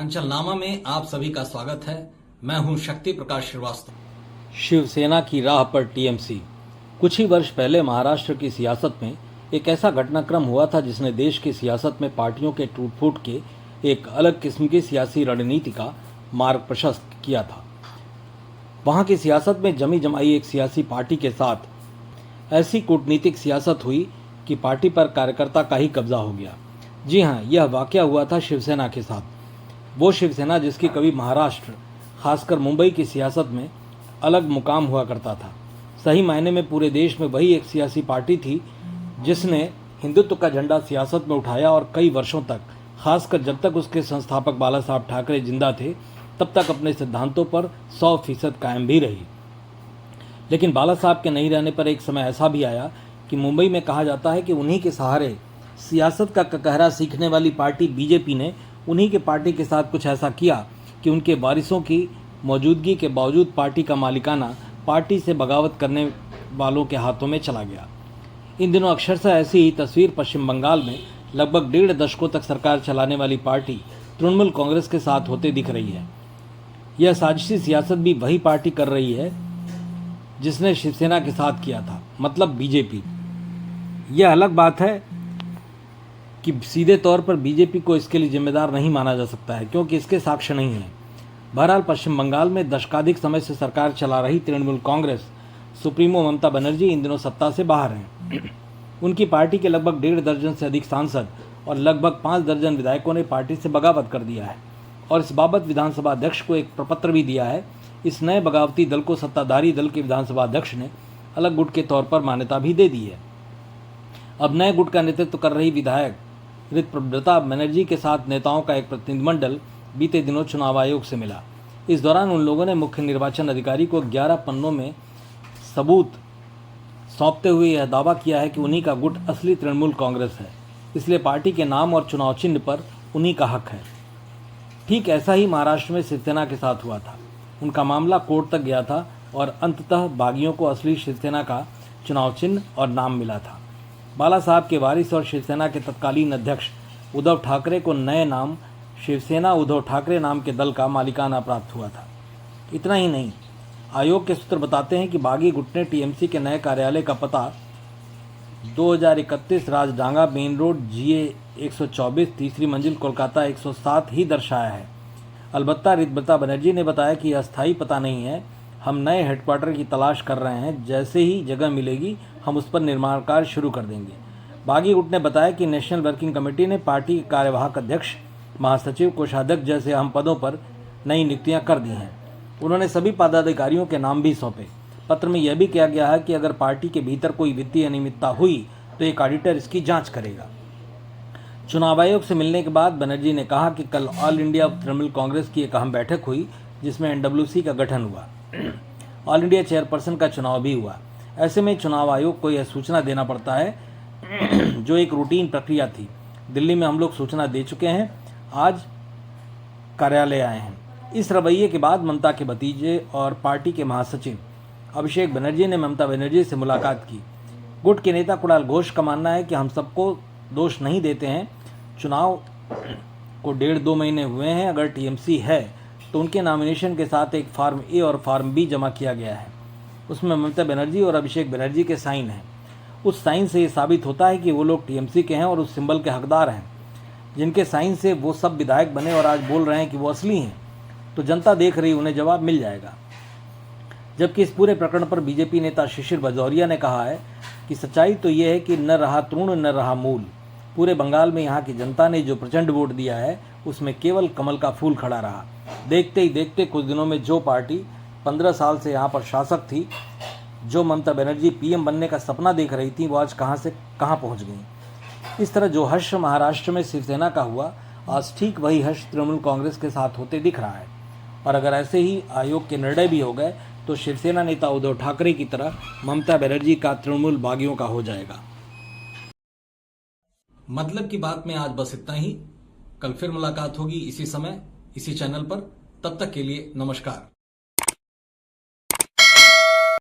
उत्तरांचल नामा में आप सभी का स्वागत है। मैं हूं शक्ति प्रकाश श्रीवास्तव। शिवसेना की राह पर टीएमसी। कुछ ही वर्ष पहले महाराष्ट्र की सियासत में एक ऐसा घटनाक्रम हुआ था जिसने देश की सियासत में पार्टियों के टूट-फूट के एक अलग किस्म की सियासी रणनीति का मार्ग प्रशस्त किया था। वहां की सियासत में जमी जमाई एक सियासी पार्टी के साथ ऐसी कूटनीतिक सियासत हुई कि पार्टी पर कार्यकर्ता का ही कब्जा हो गया। जी हाँ, यह वाकया हुआ था शिवसेना के साथ। वो शिवसेना जिसकी कभी महाराष्ट्र, खासकर मुंबई की सियासत में अलग मुकाम हुआ करता था। सही मायने में पूरे देश में वही एक सियासी पार्टी थी जिसने हिंदुत्व का झंडा सियासत में उठाया और कई वर्षों तक, खासकर जब तक उसके संस्थापक बाला साहब ठाकरे जिंदा थे, तब तक अपने सिद्धांतों पर 100% कायम भी रही। लेकिन बाला साहब के नहीं रहने पर एक समय ऐसा भी आया कि मुंबई में कहा जाता है कि उन्हीं के सहारे सियासत का ककहरा सीखने वाली पार्टी बीजेपी ने उन्हीं के पार्टी के साथ कुछ ऐसा किया कि उनके वारिसों की मौजूदगी के बावजूद पार्टी का मालिकाना पार्टी से बगावत करने वालों के हाथों में चला गया। इन दिनों अक्षरशः ऐसी ही तस्वीर पश्चिम बंगाल में लगभग 1.5 दशकों तक सरकार चलाने वाली पार्टी तृणमूल कांग्रेस के साथ होते दिख रही है। यह साजिशी सियासत भी वही पार्टी कर रही है जिसने शिवसेना के साथ किया था, मतलब बीजेपी। यह अलग बात है कि सीधे तौर पर बीजेपी को इसके लिए जिम्मेदार नहीं माना जा सकता है, क्योंकि इसके साक्ष्य नहीं है। बहरहाल पश्चिम बंगाल में दशकाधिक समय से सरकार चला रही तृणमूल कांग्रेस सुप्रीमो ममता बनर्जी इन दिनों सत्ता से बाहर हैं। उनकी पार्टी के लगभग 1.5 दर्जन से अधिक सांसद और लगभग 5 दर्जन विधायकों ने पार्टी से बगावत कर दिया है और इस बाबत विधानसभा अध्यक्ष को एक प्रपत्र भी दिया है। इस नए बगावती दल को सत्ताधारी दल के विधानसभा अध्यक्ष ने अलग गुट के तौर पर मान्यता भी दे दी है। अब नए गुट का नेतृत्व कर रही विधायक ऋतुप्रभा बनर्जी के साथ नेताओं का एक प्रतिनिधिमंडल बीते दिनों चुनाव आयोग से मिला। इस दौरान उन लोगों ने मुख्य निर्वाचन अधिकारी को 11 पन्नों में सबूत सौंपते हुए यह दावा किया है कि उन्हीं का गुट असली तृणमूल कांग्रेस है, इसलिए पार्टी के नाम और चुनाव चिन्ह पर उन्हीं का हक है। ठीक ऐसा ही महाराष्ट्र में शिवसेना के साथ हुआ था। उनका मामला कोर्ट तक गया था और अंततः बागियों को असली शिवसेना का चुनाव चिन्ह और नाम मिला था। बाला साहब के वारिस और शिवसेना के तत्कालीन अध्यक्ष उद्धव ठाकरे को नए नाम शिवसेना उद्धव ठाकरे नाम के दल का मालिकाना प्राप्त हुआ था। इतना ही नहीं, आयोग के सूत्र बताते हैं कि बागी गुट ने टीएमसी के नए कार्यालय का पता 2031 राजडांगा मेन रोड GA 124 तीसरी मंजिल कोलकाता 107 ही दर्शाया है। अलबत्ता ऋतुप्रभा बनर्जी ने बताया कि यह अस्थायी पता नहीं है, हम नए हेडक्वार्टर की तलाश कर रहे हैं, जैसे ही जगह मिलेगी हम उस पर निर्माण कार्य शुरू कर देंगे। बागी गुट ने बताया कि नेशनल वर्किंग कमेटी ने पार्टी के कार्यवाहक अध्यक्ष, महासचिव, कोषाध्यक्ष जैसे अहम पदों पर नई नियुक्तियां कर दी हैं। उन्होंने सभी पदाधिकारियों के नाम भी सौंपे। पत्र में यह भी किया गया है कि अगर पार्टी के भीतर कोई वित्तीय अनियमितता हुई तो एक ऑडिटर इसकी जांच करेगा। चुनाव आयोग से मिलने के बाद बनर्जी ने कहा कि कल ऑल इंडिया तृणमूल कांग्रेस की एक अहम बैठक हुई जिसमें NWC का गठन हुआ। ऑल इंडिया चेयरपर्सन का चुनाव भी हुआ। ऐसे में चुनाव आयोग को यह सूचना देना पड़ता है जो एक रूटीन प्रक्रिया थी। दिल्ली में हम लोग सूचना दे चुके हैं, आज कार्यालय आए हैं। इस रवैये के बाद ममता के भतीजे और पार्टी के महासचिव अभिषेक बनर्जी ने ममता बनर्जी से मुलाकात की। गुट के नेता कुणाल घोष का मानना है कि हम सबको दोष नहीं देते हैं, चुनाव को 1.5-2 महीने हुए हैं, अगर टीएमसी है तो उनके नॉमिनेशन के साथ एक फॉर्म ए और फॉर्म बी जमा किया गया है। उसमें ममता बनर्जी और अभिषेक बनर्जी के साइन हैं। उस साइन से ये साबित होता है कि वो लोग टीएमसी के हैं और उस सिंबल के हकदार हैं, जिनके साइन से वो सब विधायक बने और आज बोल रहे हैं कि वो असली हैं। तो जनता देख रही, उन्हें जवाब मिल जाएगा। जबकि इस पूरे प्रकरण पर बीजेपी नेता शिशिर भजौरिया ने कहा है कि सच्चाई तो ये है कि न रहा तृण न रहा मूल। पूरे बंगाल में यहाँ की जनता ने जो प्रचंड वोट दिया है उसमें केवल कमल का फूल खड़ा रहा। देखते ही देखते कुछ दिनों में जो पार्टी 15 साल से यहाँ पर शासक थी, जो ममता बनर्जी पीएम बनने का सपना देख रही थी, वो आज कहाँ से कहाँ पहुँच गई। इस तरह जो हर्ष महाराष्ट्र में शिवसेना का हुआ, आज ठीक वही हर्ष तृणमूल कांग्रेस के साथ होते दिख रहा है। और अगर ऐसे ही आयोग के निर्णय भी हो गए तो शिवसेना नेता उद्धव ठाकरे की तरह ममता बनर्जी का तृणमूल बागियों का हो जाएगा। मतलब की बात में आज बस इतना ही। कल फिर मुलाकात होगी इसी समय, इसी चैनल पर। तब तक के लिए नमस्कार।